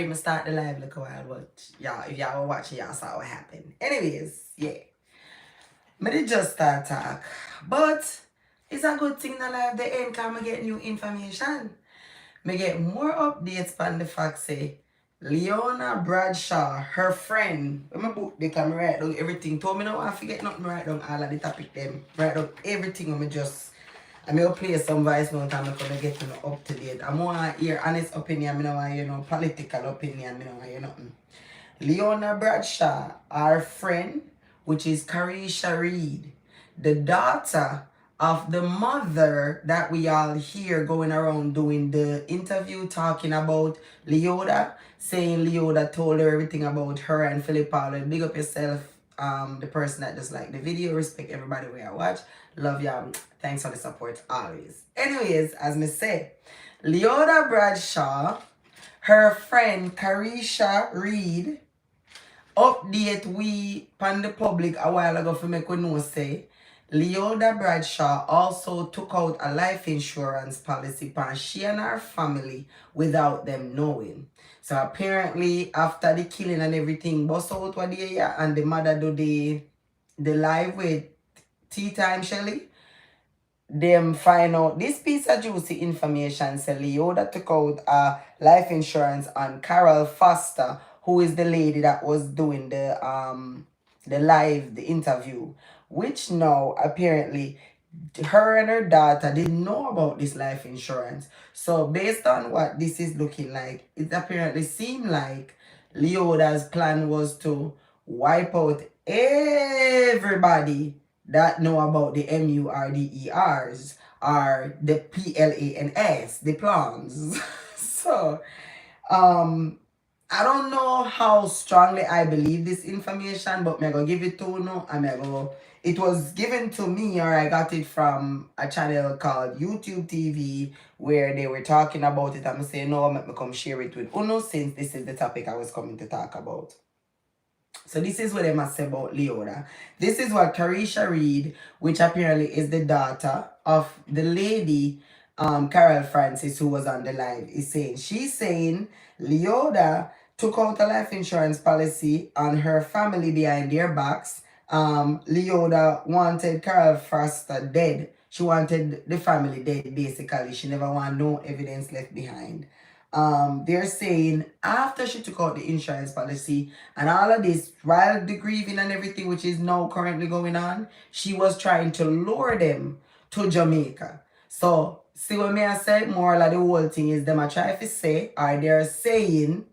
me start the live look a while, but yeah, if y'all were watching, y'all saw what happened. Anyways, yeah. Me did just start talk. But it's a good thing that live the end because I get new information. Me get more updates on the fact say Leona Bradshaw, her friend, when my book they can write down everything. Told me no I forget nothing, write down all of the topic them. Write down everything when me just I may play some voice note and I'm gonna get up to date. I want to hear honest opinion, I don't want political opinion, I don't want to hear nothing. Leona Bradshaw, our friend, which is Carisha Reed, the daughter of the mother that we all hear going around doing the interview talking about Leoda, saying Leoda told her everything about her and Phillip Paulwell. Big up yourself, the person that just like the video. Respect everybody where I watch. Love y'all. Thanks for the support always. Anyways, as me say, Leoda Bradshaw, her friend Carisha Reed, update we pan the public a while ago for make we know say Leoda Bradshaw also took out a life insurance policy for she and her family without them knowing. So apparently after the killing and everything bust out what day and the mother do the live with Tea Time Shelly, them find out this piece of juicy information. Say Leoda took out a life insurance on Carol Foster, who is the lady that was doing the interview, which now apparently her and her daughter didn't know about this life insurance. So based on what this is looking like, it apparently seemed like Leoda's plan was to wipe out everybody that know about the MURDERs or the PLANS, the plans. So, I don't know how strongly I believe this information, but I'm going to give it to you now. It was given to me, or I got it from a channel called YouTube TV where they were talking about it. I'm saying, no, I'm going to come share it with Uno since this is the topic I was coming to talk about. So this is what they must say about Leoda. This is what Carisha Reed, which apparently is the daughter of the lady, Carol Francis, who was on the live, is saying. She's saying Leoda took out a life insurance policy on her family behind their backs. Leoda wanted Carol Foster dead. She wanted the family dead, basically. She never wanted no evidence left behind. They're saying after she took out the insurance policy and all of this, while the grieving and everything, which is now currently going on, she was trying to lure them to Jamaica. So, see what me I say? More like the whole thing is them I try to say, or they're saying,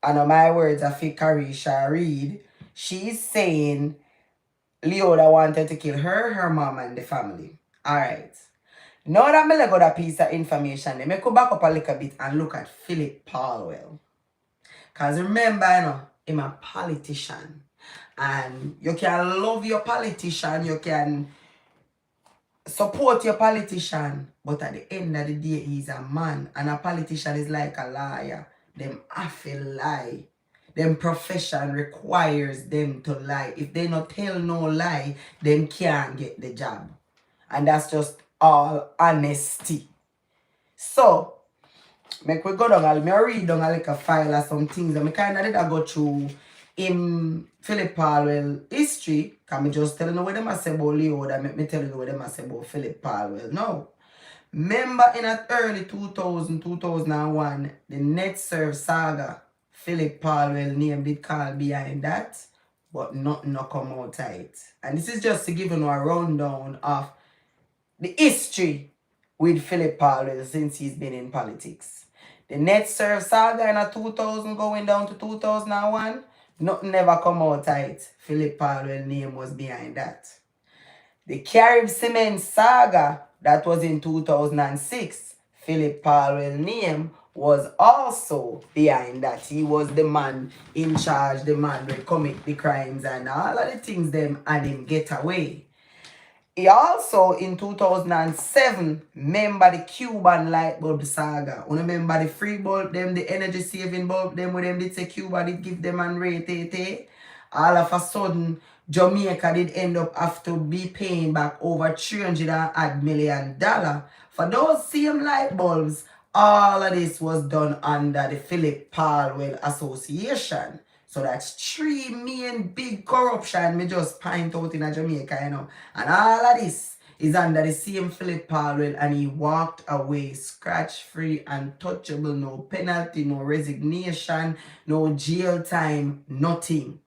and my words are for Carisha Reed, she's saying Leoda wanted to kill her mom, and the family. Alright. Now that I got that piece of information, let me go back up a little bit and look at Phillip Paulwell. Because remember, I'm a politician. And you can love your politician, you can support your politician, but at the end of the day, he's a man. And a politician is like a liar. Them have to lie. Them profession requires them to lie. If they not tell no lie, them can't get the job. And that's just all honesty. So, make we go down, I'll read down like a file or some things. And I kind of did I go through in Phillip Paulwell history. Can me just tell you what them I say about Leoda, make me tell you what them I say about Phillip Paulwell. No. Remember in at early 2000, 2001, the NetServe saga, Phillip Paulwell name did call behind that, but nothing no come out tight. And this is just to give you a rundown of the history with Phillip Paulwell since he's been in politics. The NetServe saga in a 2000 going down to 2001, nothing never come out tight. Phillip Paulwell name was behind that. The Carib Cement saga that was in 2006, Phillip Paulwell name was also behind that. He was the man in charge, the man who commit the crimes and all of the things them and him get away. He also, in 2007, remember the Cuban light bulb saga. You remember the free bulb, them, the energy saving bulb, them, where them did say Cuba did give them and rate. All of a sudden, Jamaica did end up have to be paying back over $300 million for those same light bulbs All of this was done under the Phillip Paulwell Association. So that's three main big corruption me just point out in Jamaica, you know. And all of this is under the same Phillip Paulwell, and he walked away scratch-free, untouchable, no penalty, no resignation, no jail time, nothing.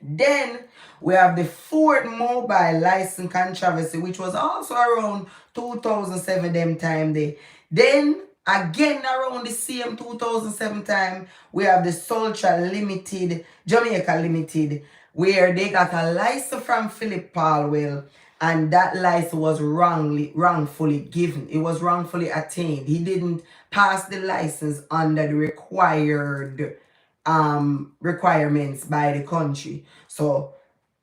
Then we have the fourth mobile license controversy, which was also around 2007 them time there. Then again around the same 2007 time, we have the Sultra Limited, Jamaica Limited, where they got a license from Phillip Paulwell, and that license was wrongfully given. It was wrongfully attained. He didn't pass the license under the requirements by the country. So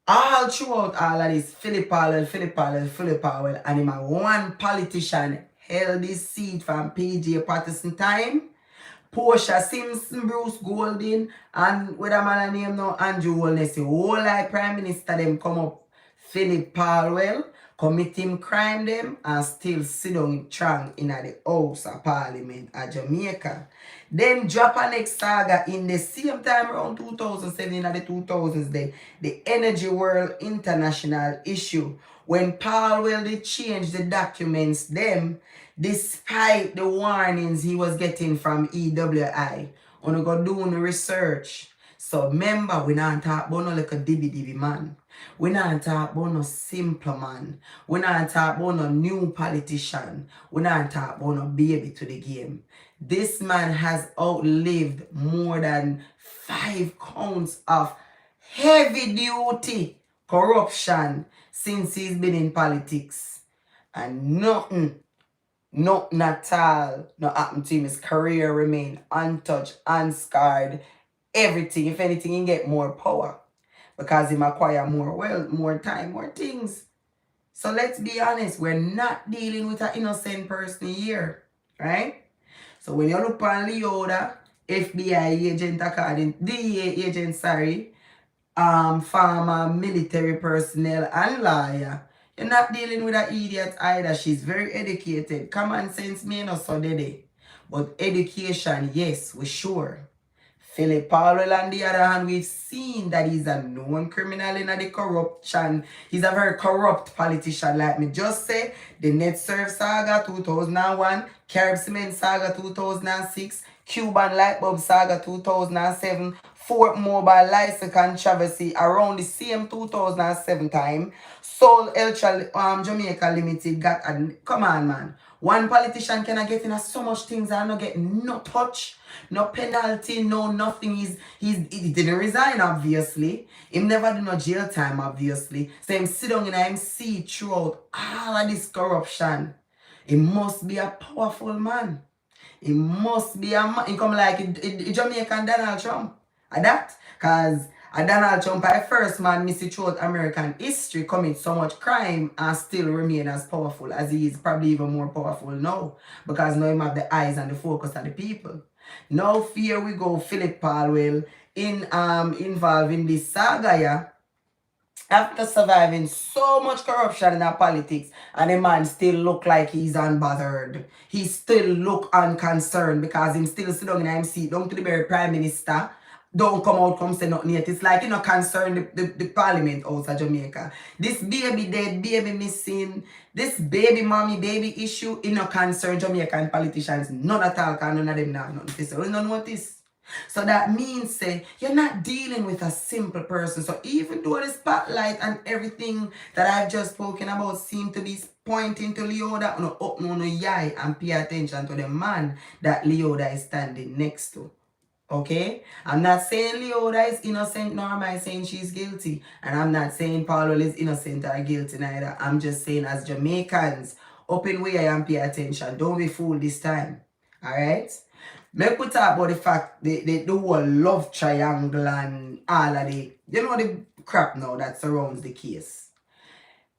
all throughout all of this, Phillip Paulwell, and him a one politician held his seat from PJ Patterson time. Portia Simpson, Bruce Golding, and with a man name now, Andrew Holness, the whole like Prime Minister them come up, Phillip Paulwell, commit him crime them, and still sit down trang in the House of Parliament at Jamaica. Then Japan saga in the same time around 2007 in the 2000s, the Energy World International issue, when Paulwell did change the documents them, despite the warnings he was getting from EWI. On go do the research. So remember, we not talk about no like a dibby man. We not talk about no simple man. We not talk about no new politician. We not talk about no baby to the game. This man has outlived more than 5 counts of heavy duty corruption since he's been in politics. And nothing at all no happened to him. His career remained untouched, unscarred. Everything, if anything, he get more power because he acquire more wealth, more time, more things. So let's be honest, we're not dealing with an innocent person here, right? So when you look on Leoda, FBI agent, according DEA agent, farmer, military personnel, and lawyer, you're not dealing with an idiot either. She's very educated. Common sense may not so did. But education, yes, we're sure. Phillip Paulwell, on the other hand, we've seen that he's a known criminal in the corruption. He's a very corrupt politician, like me just say. The NetServe saga 2001, Carib Cement saga 2006, Cuban Lightbulb saga 2007, Fort Mobile license controversy around the same 2007 time. Soul Ultra Jamaica Limited got a come on man. One politician cannot get in so much things and not get no touch, no penalty, no nothing. He didn't resign, obviously. He never did no jail time, obviously. So him sit down in MC throughout all of this corruption. He must be a powerful man. He must be a man. He come like a Jamaican Donald Trump. And that, cause Donald Trump, I first man, missy throughout American history, commit so much crime and still remain as powerful as he is, probably even more powerful now. Because now him have the eyes and the focus of the people. Now here we go, Phillip Paulwell involved in this saga, yeah. After surviving so much corruption in our politics, and the man still look like he's unbothered. He still look unconcerned because him still sit down in MC, down to the very Prime Minister. Don't come out, come say nothing yet. It's like, you know, concern the Parliament House of Jamaica. This baby dead, baby missing, this baby mommy, baby issue, you know, concern Jamaican politicians. None at all, because none of them know nothing to say. We don't notice. So that means, say, you're not dealing with a simple person. So even though the spotlight and everything that I've just spoken about seem to be pointing to Leoda, no, open no eye and pay attention to the man that Leoda is standing next to. Okay? I'm not saying Leoda is innocent, nor am I saying she's guilty. And I'm not saying Paulwell is innocent or guilty neither. I'm just saying, as Jamaicans, open way and pay attention. Don't be fooled this time. Alright? Make we talk about the fact the whole love triangle and all of the, you know, the crap now that surrounds the case.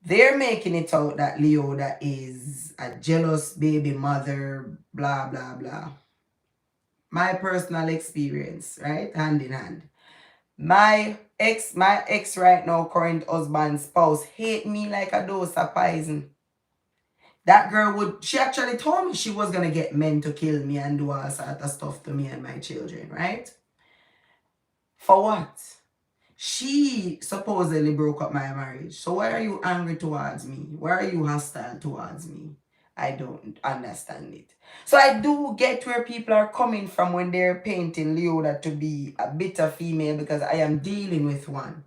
They're making it out that Leoda is a jealous baby mother, blah, blah, blah. My personal experience, right? Hand in hand. My ex right now, current husband, spouse, hate me like a dose of poison. That girl would, she actually told me she was going to get men to kill me and do all sort of stuff to me and my children, right? For what? She supposedly broke up my marriage. So why are you angry towards me? Why are you hostile towards me? I don't understand it. So I do get where people are coming from when they're painting Leoda to be a bitter female, because I am dealing with one.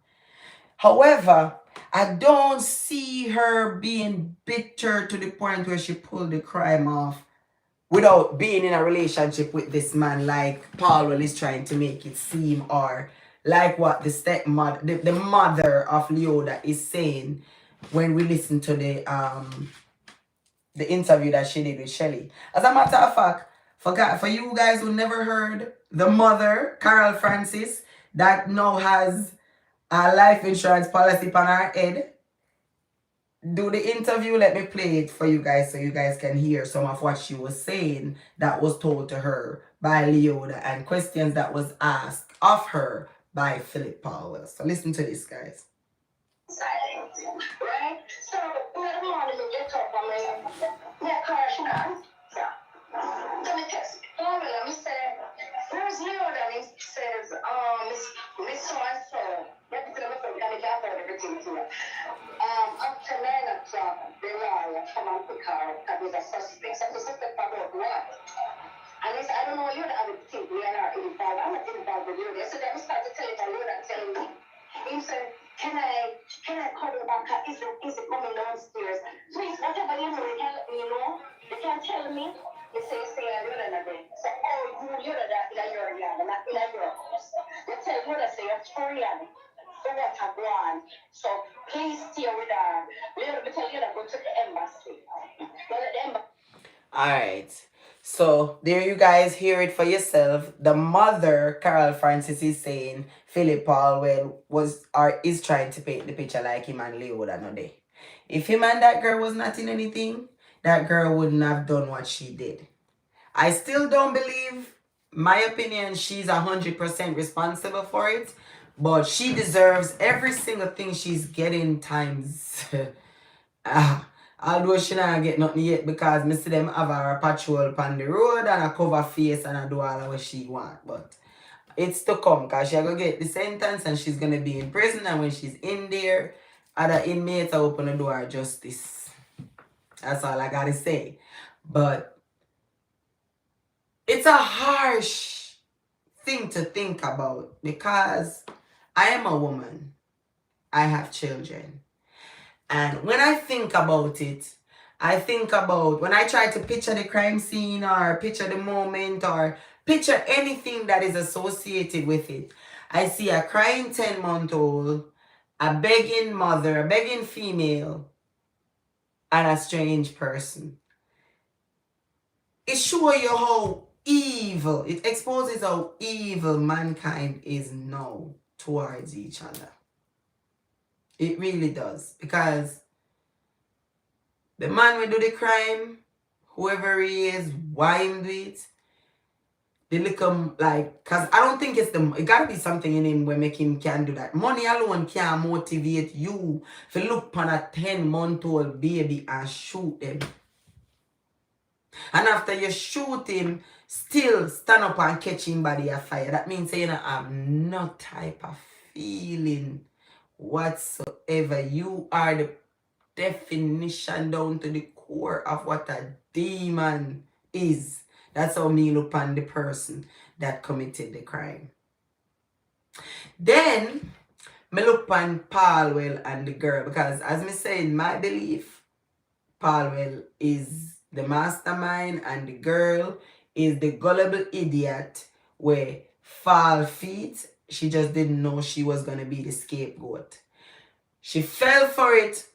However, I don't see her being bitter to the point where she pulled the crime off without being in a relationship with this man, like Paulwell is trying to make it seem, or like what the stepmother, the mother of Leoda is saying when we listen to the interview that she did with Shelly. As a matter of fact, for you guys who never heard, the mother, Carol Francis, that now has a life insurance policy on her head, do the interview. Let me play it for you guys so you guys can hear some of what she was saying that was told to her by Leoda, and questions that was asked of her by Phillip Paulwell. So listen to this, guys. Silence, right? So, when morning you get up, I mean, yeah, crash now. So, me text Paulwell and me say, where's Leoda? And he says, Miss so-and-so, let me tell you, I can't heard everything here. After 9 o'clock, the lawyer come and pick her up because there's a suspect. So, the suspect about what? And he said, I don't know, you have a think we are involved. I'm not involved with you. So then we start to tell it to you and telling me. He said, can I call you back? Is it coming downstairs? Please, whatever you know, you can let me know. You can tell me. You say, you're not there. So, you're that in your yard, not in your house. You tell you that say, you're Korean. So what have gone. So please stay with her. Let me tell you that go to the embassy. Go to the embassy. Alright. So there you guys hear it for yourself. The mother, Carol Francis, is saying Phillip Paulwell is trying to paint the picture like him and Leoda no day. If him and that girl was not in anything, that girl wouldn't have done what she did. I still don't believe, my opinion, she's 100% responsible for it, but she deserves every single thing she's getting times. Although she not get nothing yet, because me see them have her patrol on the road and a cover face and a do all of what she want. But it's to come, because she's going to get the sentence and she's going to be in prison, and when she's in there, other inmates are open the door of justice. That's all I got to say. But it's a harsh thing to think about, because I am a woman. I have children. And when I think about it, I think about when I try to picture the crime scene, or picture the moment, or picture anything that is associated with it. I see a crying 10-month-old, a begging mother, a begging female, and a strange person. It shows you how evil, it exposes how evil mankind is now towards each other. It really does. Because the man will do the crime, whoever he is, why him do it, they look him like, because I don't think it gotta be something in him where make him can do that. Money alone can't motivate you to look upon a 10-month-old baby and shoot him. And after you shoot him, still stand up and catch him by the fire. That means you don't have no type of feeling whatsoever. You are the definition down to the core of what a demon is. That's how me look upon the person that committed the crime. Then, me look upon Paulwell and the girl, because as me say, in my belief, Paulwell is the mastermind and the girl is the gullible idiot where fall feet. She just didn't know she was going to be the scapegoat. She fell for it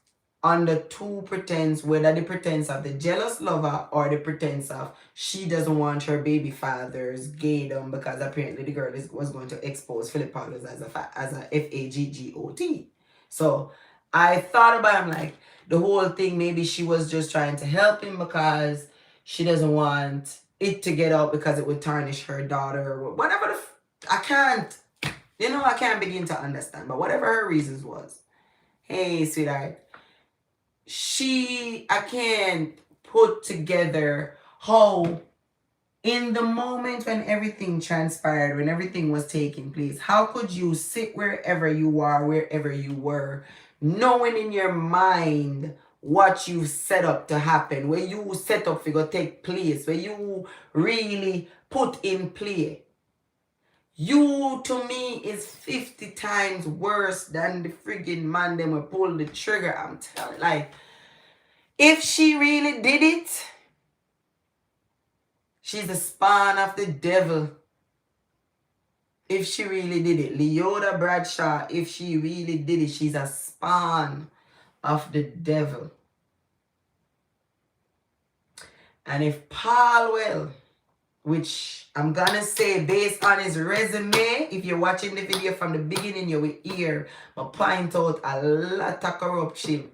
under two pretense, whether the pretense of the jealous lover or the pretense of she doesn't want her baby father's gaydom, because apparently the girl was going to expose Phillip Powers as a FAGGOT. So I thought about him like the whole thing, maybe she was just trying to help him because she doesn't want it to get out because it would tarnish her daughter or whatever. I can't begin to understand, but whatever her reasons was. Hey, sweetheart. I can't put together how in the moment when everything transpired, when everything was taking place, how could you sit wherever you are, wherever you were, knowing in your mind what you set up to happen, where you set up for go take place, where you really put in play? You to me is 50 times worse than the friggin' man them will pull the trigger. I'm telling, like, if she really did it, she's a spawn of the devil. If she really did it. Leoda Bradshaw, if she really did it, she's a spawn of the devil. And if Paulwell, which I'm gonna say based on his resume, if you're watching the video from the beginning, you will hear me point out a lot of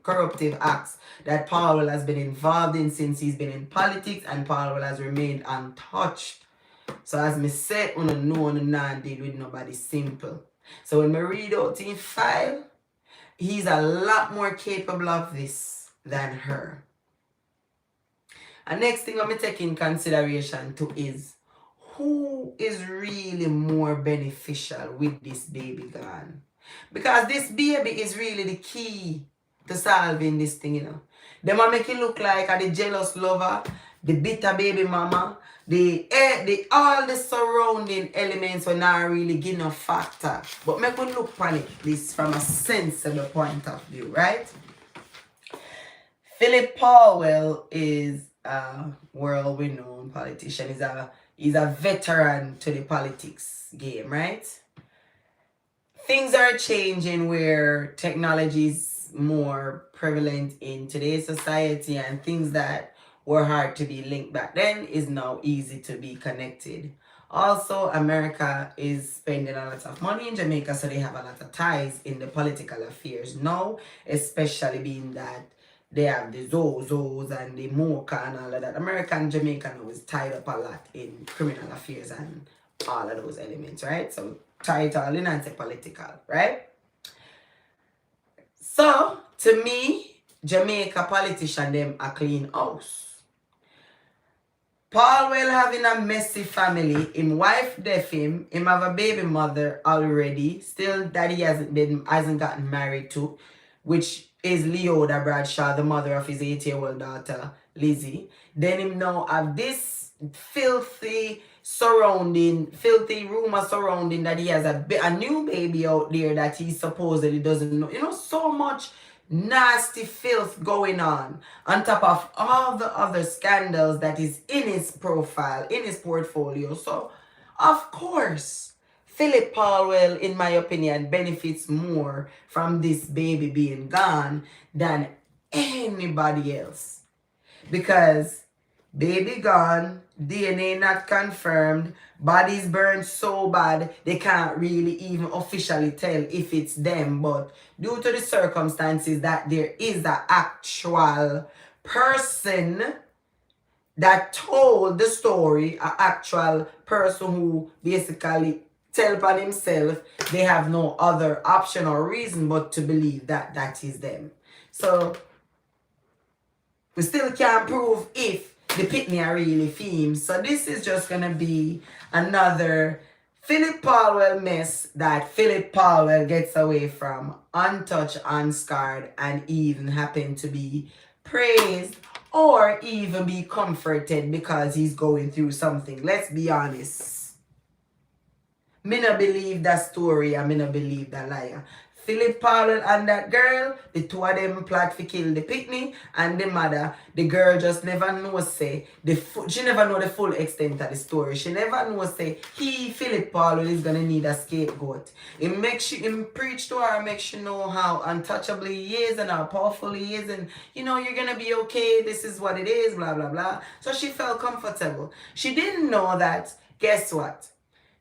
corruptive acts that Paulwell has been involved in since he's been in politics, and Paulwell has remained untouched. So as me say, you know not deal with nobody simple. So when me read out in file, he's a lot more capable of this than her. And next thing I'm take in consideration too is who is really more beneficial with this baby gone. Because this baby is really the key to solving this thing, you know. They might make it look like the jealous lover, the bitter baby mama, the all the surrounding elements are not really give no factor. But make we look on it this from a sensible point of view, right? Phillip Paulwell is a world-renowned politician. He's a veteran to the politics game, right? Things are changing where technology is more prevalent in today's society, and things that were hard to be linked back then is now easy to be connected. Also, America is spending a lot of money in Jamaica, so they have a lot of ties in the political affairs now, especially being that they have the Zozos and the Mocha and all of that. America and Jamaica now is tied up a lot in criminal affairs and all of those elements, right? So tie it all in and say political, right? So, to me, Jamaica politician them a clean house. Paulwell having a messy family, him wife deaf him have a baby mother already, still that he hasn't gotten married to, which is Leoda Bradshaw, the mother of his 8-year-old daughter, Lizzie. Then him now have this filthy rumor surrounding that he has a new baby out there that he supposedly doesn't know. You know, so much nasty filth going on top of all the other scandals that is in his profile, in his portfolio. So, of course, Phillip Paulwell, in my opinion, benefits more from this baby being gone than anybody else. Because baby gone, DNA not confirmed, bodies burned so bad they can't really even officially tell if it's them. But due to the circumstances that there is an actual person that told the story, an actual person who basically tell upon himself, they have no other option or reason but to believe that that is them. So we still can't prove if the pitney are really themes. So this is just gonna be another Phillip Paulwell mess that Phillip Paulwell gets away from, untouched, unscarred, and even happen to be praised or even be comforted because he's going through something. Let's be honest. Me no believe that story, and me no believe that liar. Phillip Paulwell and that girl, the two of them plot to kill the pitney and the mother. The girl just never know say she never know the full extent of the story. She never know say Phillip Paulwell is gonna need a scapegoat. Him preach to her, make she know how untouchable he is and how powerful he is, and you know you're gonna be okay. This is what it is, blah blah blah. So she felt comfortable. She didn't know that. Guess what?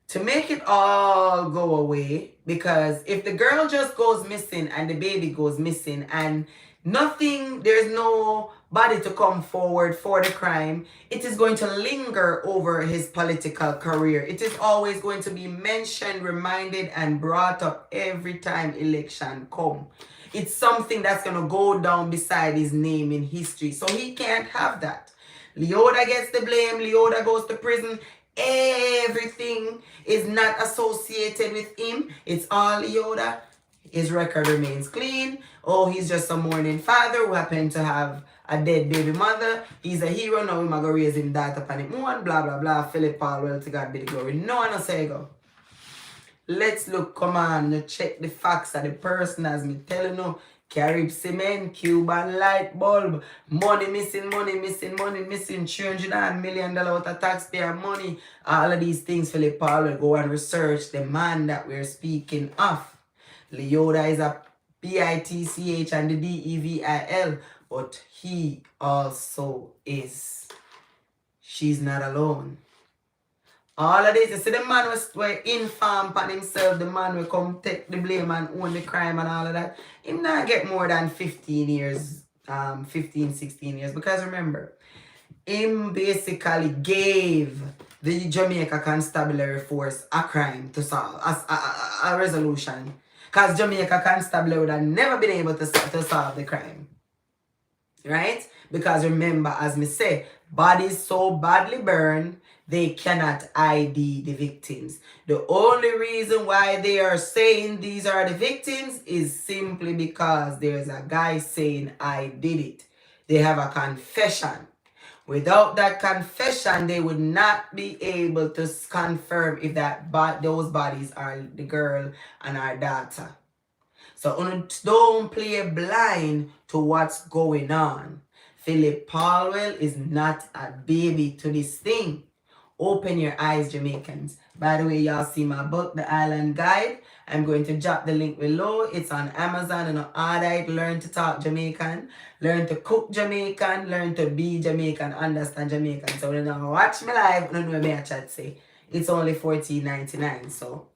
To make it all go away, because if the girl just goes missing and the baby goes missing and there's nobody to come forward for the crime, it is going to linger over his political career. It is always going to be mentioned, reminded, and brought up every time election come. It's something that's going to go down beside his name in history. So he can't have that. Leoda gets the blame. Leoda goes to prison. Everything is not associated with him. It's all Leoda. His record remains clean. Oh, he's just a mourning father who happened to have a dead baby mother. He's a hero. Now we're going to raise him that upon him one. Blah, blah, blah. Phillip Paulwell, to God be the glory. No one will say go. Let's look, come on, you check the facts of the person as me telling you. Carib cement, Cuban light bulb, money missing, money missing, money missing, $300 million out of taxpayer money. All of these things, Phillip Paul will go and research the man that we're speaking of. Leoda is a Bitch and the Devil, but he also is. She's not alone. All of this, you see the man was informed on himself, the man will come take the blame and own the crime and all of that. He not get more than 15 years, 15, 16 years. Because remember, him basically gave the Jamaica Constabulary Force a crime to solve, a resolution. Because Jamaica Constabulary would have never been able to solve the crime. Right? Because remember, as me say, bodies so badly burned, they cannot ID the victims. The only reason why they are saying these are the victims is simply because there's a guy saying, I did it. They have a confession. Without that confession, they would not be able to confirm if those bodies are the girl and our daughter. So don't play blind to what's going on. Phillip Paulwell is not a baby to this thing. Open your eyes, Jamaicans. By the way, y'all see my book, The Island Guide. I'm going to drop the link below. It's on Amazon and order it. Learn to talk Jamaican. Learn to cook Jamaican. Learn to be Jamaican. Understand Jamaican. So when you watch me live, you know what I chat say. It's only $14.99. So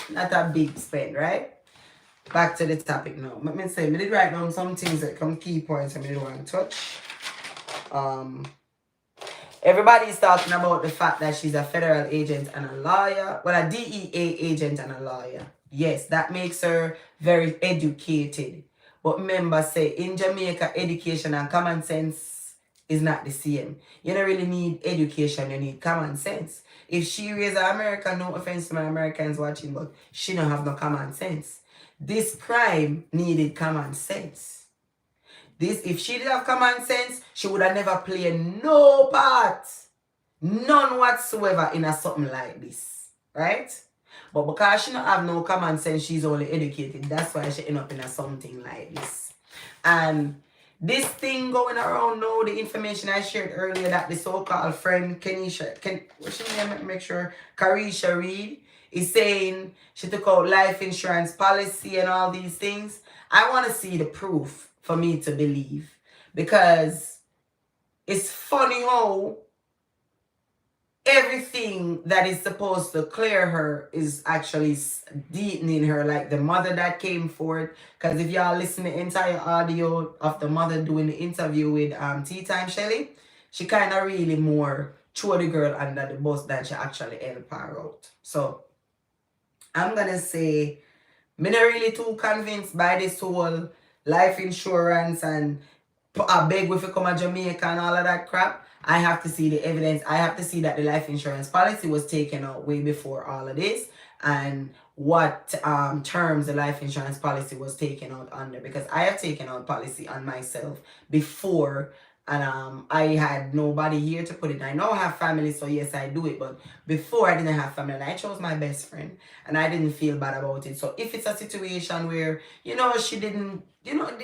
not a big spend, right? Back to the topic now. Let me say, I did write down some things that come key points I really want to touch. Everybody's talking about the fact that she's a federal agent and a lawyer. Well, a DEA agent and a lawyer. Yes, that makes her very educated. But remember, say, in Jamaica, education and common sense is not the same. You don't really need education, you need common sense. If she raised an American, no offense to my Americans watching, but she don't have no common sense. This crime needed common sense. If she did have common sense, she would have never played no part, none whatsoever in a something like this, right? But because she don't have no common sense, she's only educated. That's why she end up in a something like this. And this thing going around now, the information I shared earlier that the so-called friend what's her name? Make sure Carisha Reed is saying she took out life insurance policy and all these things. I want to see the proof for me to believe. Because it's funny how everything that is supposed to clear her is actually deepening her, like the mother that came forth. Because if y'all listen to the entire audio of the mother doing the interview with Tea Time Shelly, she kind of really more threw the girl under the bus than she actually helped her out. So I'm going to say, I'm not really too convinced by this whole life insurance and I beg if you come to Jamaica and all of that crap. I have to see the evidence. I have to see that the life insurance policy was taken out way before all of this and what terms the life insurance policy was taken out under, because I have taken out policy on myself before and I had nobody here to put it. I now have family, so yes, I do it, but before I didn't have family and I chose my best friend and I didn't feel bad about it. So if it's a situation where, she didn't,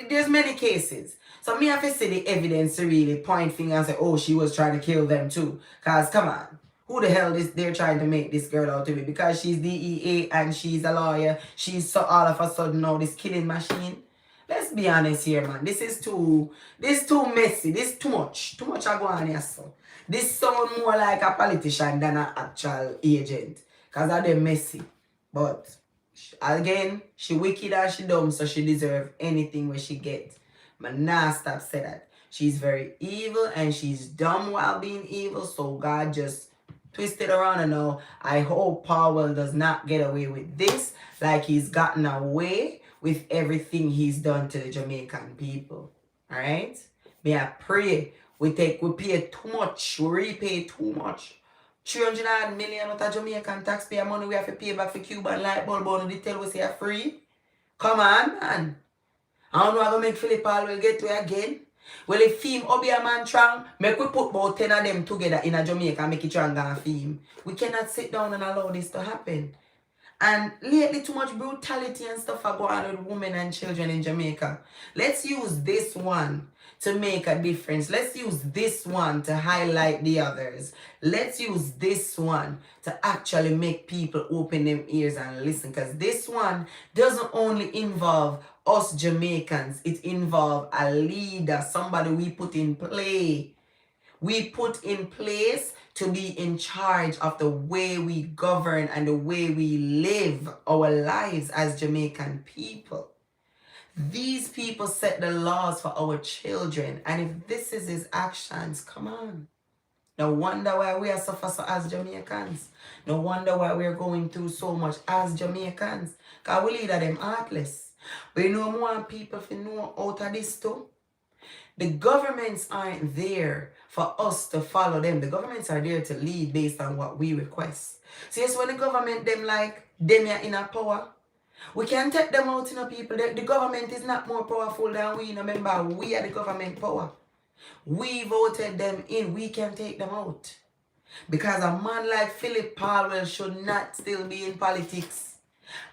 there's many cases. So me have to see the evidence to really point finger and say, oh, she was trying to kill them too. Because come on, who the hell is they're trying to make this girl out to be? Because she's DEA and she's a lawyer, she's so all of a sudden now this killing machine. Let's be honest here, man. This is too messy. This too much. Too much I go on here, so. This sound more like a politician than an actual agent. Because of them messy. But, again, she wicked and she dumb, so she deserve anything where she get. But nah, stop say that. She's very evil and she's dumb while being evil, so God just twisted around. And now I hope Paulwell does not get away with this like he's gotten away with everything he's done to the Jamaican people. Alright? May I pray We pay too much. We repay too much. 300 million out of Jamaican taxpayer money we have to pay back for Cuban light bulb on the tell we say are free. Come on, man. I don't know how to make Phillip Paulwell get to it again. Well, if Fim Obi a man trang, make we put about 10 of them together in a Jamaica and make it trang and Fim. We cannot sit down and allow this to happen. And lately, too much brutality and stuff are going on with women and children in Jamaica. Let's use this one to make a difference. Let's use this one to highlight the others. Let's use this one to actually make people open their ears and listen. Because this one doesn't only involve us Jamaicans. It involves a leader, somebody we put in play. We put in place to be in charge of the way we govern and the way we live our lives as Jamaican people. These people set the laws for our children. And if this is his actions, come on. No wonder why we are suffering so as Jamaicans. No wonder why we're going through so much as Jamaicans. Because we lead them heartless. But you know more people to know out of this too. The governments aren't there for us to follow them. The governments are there to lead based on what we request. So yes, when the government, them are in a power, we can take them out, people. The government is not more powerful than we, remember, we are the government power. We voted them in, we can take them out. Because a man like Phillip Paulwell should not still be in politics.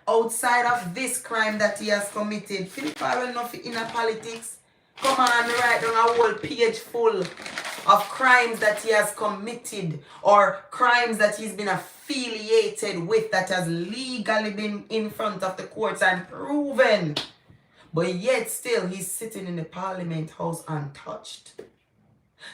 Outside of this crime that he has committed, Phillip Paulwell not in politics. Come on, write down a whole page full of crimes that he has committed or crimes that he's been affiliated with that has legally been in front of the courts and proven. But yet still he's sitting in the Parliament House untouched.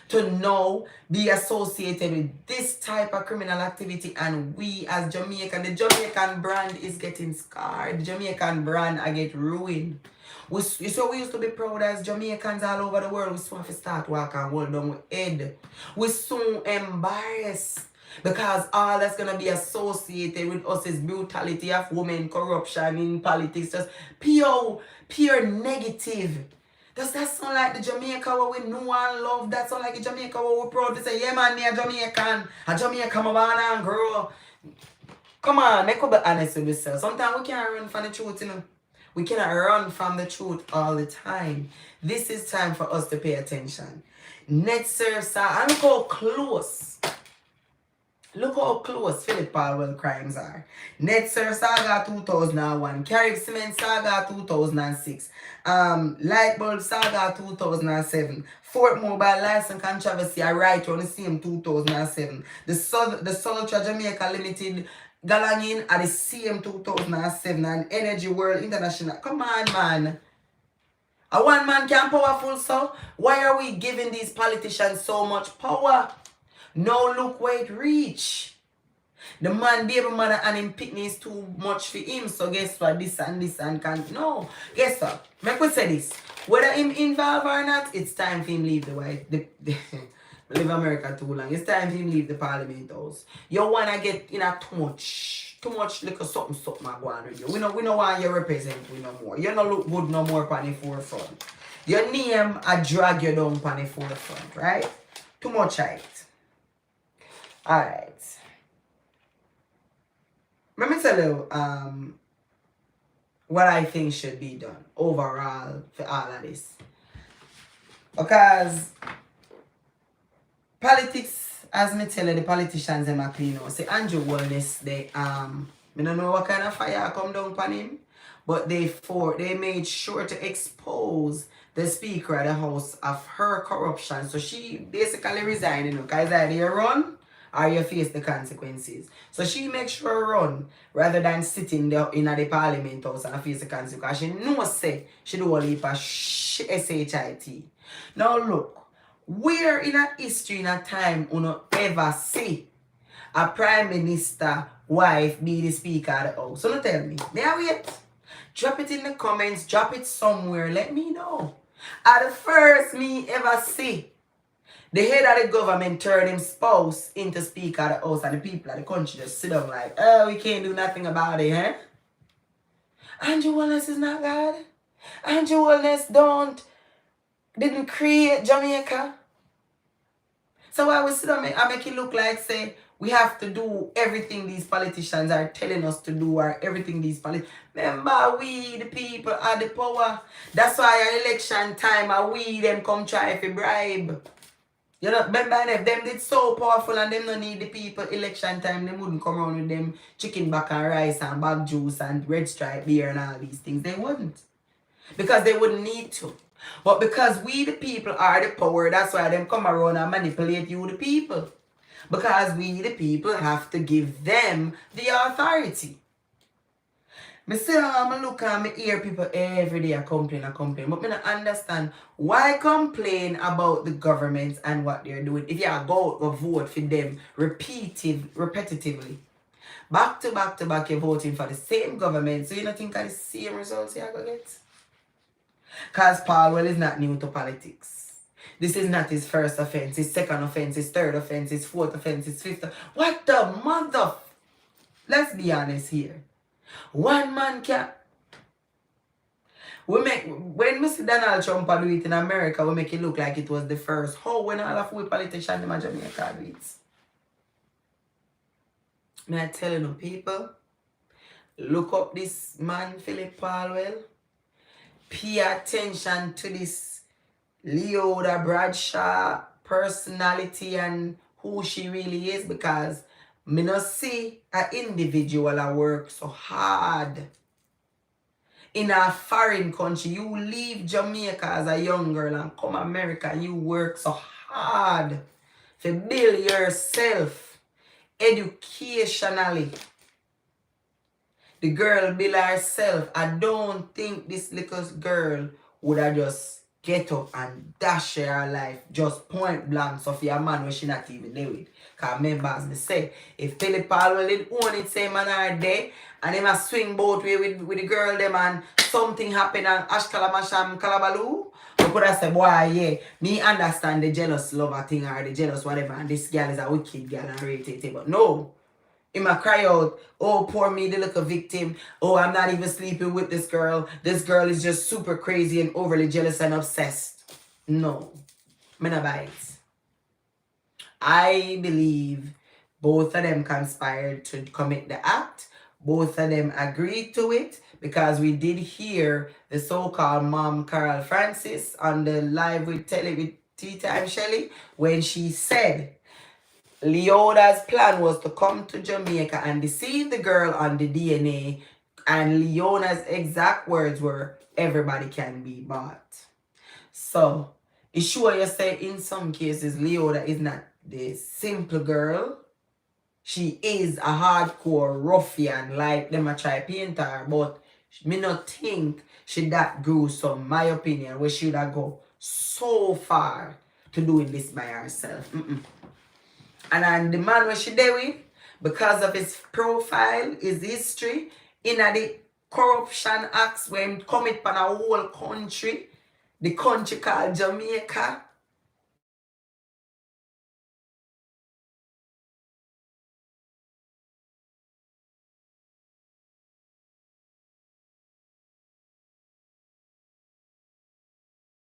To now be associated with this type of criminal activity, and we as Jamaican, the Jamaican brand is getting scarred. The Jamaican brand I get ruined. We used to be proud as Jamaicans all over the world. We soon have to start walking and hold down with head. We soon embarrassed because all that's going to be associated with us is brutality of women, corruption in politics, just pure negative. Does that sound like the Jamaica where we know and love? That sound like the Jamaica where we're proud to say, yeah man, me a Jamaican. A Jamaican, my born and grow. Come on, they could be honest with yourself. Sometimes we can't run from the truth, We cannot run from the truth all the time. This is time for us to pay attention. Net serve, and look how close. Look how close Phillip Paulwell crimes are. Net Serve Saga 2001. Carib Cement Saga 2006. Light Bulb Saga 2007. Fort Mobile License Controversy, I write on the same 2007. The Sultra Jamaica Limited Galangin at the same 2007. And Energy World International. Come on, man. A one man can powerful, so why are we giving these politicians so much power? Now look where it reach. The man, baby mother and him picnic is too much for him. So guess what? This and can't. No. Guess what? Make we say this. Whether him involved or not, it's time for him leave the White. Live America too long. It's time for him leave the Parliament House. You wanna get in a too much little something I go on with you. We don't want you represent we no more. You don't look good no more on the forefront. Your name I drag you down on the forefront, right? Too much height. Alright. Let me tell you what I think should be done overall for all of this. Because politics, as me tell you, the politicians them are clean out. Say Andrew Wellness, they I don't know what kind of fire come down upon him, but they made sure to expose the Speaker of the House of her corruption. So she basically resigned, because either you run or you face the consequences. So she makes sure run rather than sitting there in the Parliament House and face the consequences. Because she knows say she do a heap of SHIT. Now look, we're in a history in a time we don't ever see a Prime Minister wife be the Speaker of the House. So don't tell me. May I wait? Drop it in the comments, drop it somewhere, let me know. At the first me ever see the head of the government turn him spouse into Speaker of the House and the people of the country just sit down like, oh, we can't do nothing about it, huh? Andrew Wellness is not God. Andrew Wellness didn't create Jamaica. So why we sit down and make it look like, say, we have to do everything these politicians are telling us to do, or everything these politicians. Remember, we, the people, are the power. That's why our election time, we, them come try to bribe. You know, remember, if them did so powerful and them no need the people election time, they wouldn't come around with them chicken back and rice and bag juice and red stripe beer and all these things. They wouldn't. Because they wouldn't need to. But because we the people are the power, that's why them come around and manipulate you the people. Because we the people have to give them the authority. Me still look and me hear people every day complain. But me don't understand why complain about the government and what they're doing if you go vote for them repetitively. Back to back, you're voting for the same government, so you don't think of the same results you're going to get? Because Paulwell is not new to politics. This is not his first offense, his second offense, his third offense, his fourth offense, his fifth. What the mother? Let's be honest here. One man can. When Mr. Donald Trump do it in America, we make it look like it was the first. How when all of we politicians in Jamaica do it? May I tell you, people, look up this man, Phillip Paulwell. Pay attention to this Leoda Bradshaw personality and who she really is, because me not see an individual that work so hard in a foreign country. You leave Jamaica as a young girl and come America and you work so hard to build yourself educationally. The girl build herself. I don't think this little girl would have just get up and dash her life just point blank so for a man where she not even do it. Because remember, as me say, if Phillip Paulwell did own it, say man are there, and them a swing both way with the girl them and something happen and Ash Kalamasham Kalabaloo, we could have said, boy, yeah, me understand the jealous lover thing or the jealous whatever, and this girl is a wicked girl and rate it. But no. He might cry out, oh, poor me, the little victim. Oh, I'm not even sleeping with this girl. This girl is just super crazy and overly jealous and obsessed. No. Me not buy it. I believe both of them conspired to commit the act. Both of them agreed to it, because we did hear the so-called mom, Carol Francis, on the live with Tea Time Shelley, when she said Leoda's plan was to come to Jamaica and deceive the girl on the DNA, and Leona's exact words were, everybody can be bought. So, it's sure you say in some cases Leoda is not the simple girl. She is a hardcore ruffian, like them a try paint her, but me not think she that gruesome, my opinion, where she would have go so far to doing this by herself. And the man where she there with, because of his profile, his history, in the corruption acts when commit upon a whole country, the country called Jamaica,